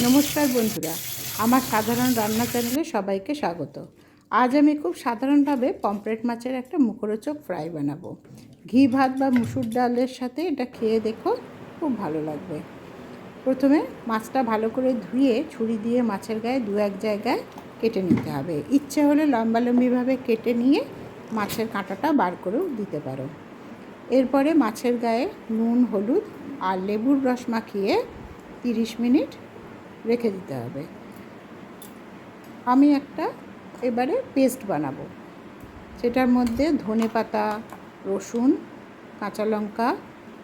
নমস্কার বন্ধুরা, আমার সাধারণ রান্না চ্যানেলে সবাইকে স্বাগত। আজ আমি খুব সাধারণভাবে পমফ্রেট মাছের একটা মুখরোচক ফ্রাই বানাবো। ঘি ভাত বা মুসুর ডালের সাথে এটা খেয়ে দেখো, খুব ভালো লাগবে। প্রথমে মাছটা ভালো করে ধুয়ে ছুরি দিয়ে মাছের গায়ে দু এক জায়গায় কেটে নিতে হবে। ইচ্ছে হলে লম্বালম্বিভাবে কেটে নিয়ে মাছের কাঁটাটা বার করেও দিতে পারো। এরপরে মাছের গায়ে নুন, হলুদ আর লেবুর রস মাখিয়ে 30 মিনিট রেখে দিতে হবে। আমি একটা এবারে পেস্ট বানাবো। সেটার মধ্যে ধনেপাতা, রসুন, কাঁচা লঙ্কা,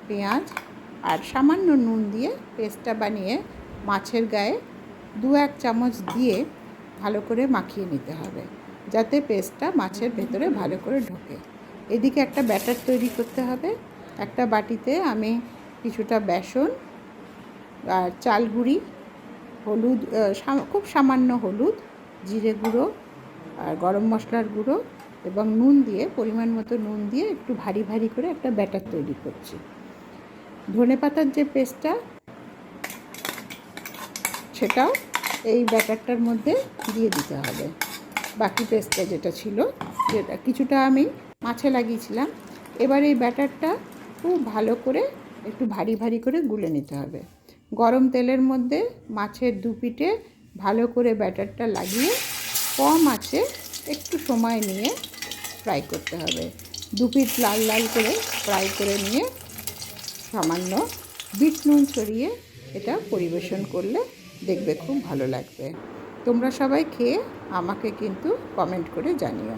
পেঁয়াজ আর সামান্য নুন দিয়ে পেস্টটা বানিয়ে মাছের গায়ে 2-1 চামচ দিয়ে ভালো করে মাখিয়ে নিতে হবে, যাতে পেস্টটা মাছের ভেতরে ভালো করে ঢোকে। এদিকে একটা ব্যাটার তৈরি করতে হবে। একটা বাটিতে আমি কিছুটা বেসন আর চাল গুঁড়ি, হলুদ, খুব সামান্য হলুদ, জিরে গুঁড়ো আর গরম মশলার গুঁড়ো এবং নুন দিয়ে, পরিমাণ মতো নুন দিয়ে একটু ভারী ভারী করে একটা ব্যাটার তৈরি করছি। ধনেপাতার যে পেস্টটা, সেটাও এই ব্যাটারটার মধ্যে দিয়ে দিতে হবে। বাকি পেস্টটা যেটা ছিল, যেটা কিছুটা আমি মাছে লাগিয়েছিলাম। এবার এই ব্যাটারটা খুব ভালো করে একটু ভারী ভারী করে গুলে নিতে হবে। গরম তেলের মধ্যে মাছের দুপিঠে ভালো করে ব্যাটারটা লাগিয়ে কম আঁচে একটু সময় নিয়ে ফ্রাই করতে হবে। দুপিঠ লাল লাল করে ফ্রাই করে নিয়ে সামান্য বিট নুন ছড়িয়ে এটা পরিবেশন করলে দেখবে খুব ভালো লাগবে। তোমরা সবাই খেয়ে আমাকে কিন্তু কমেন্ট করে জানিও।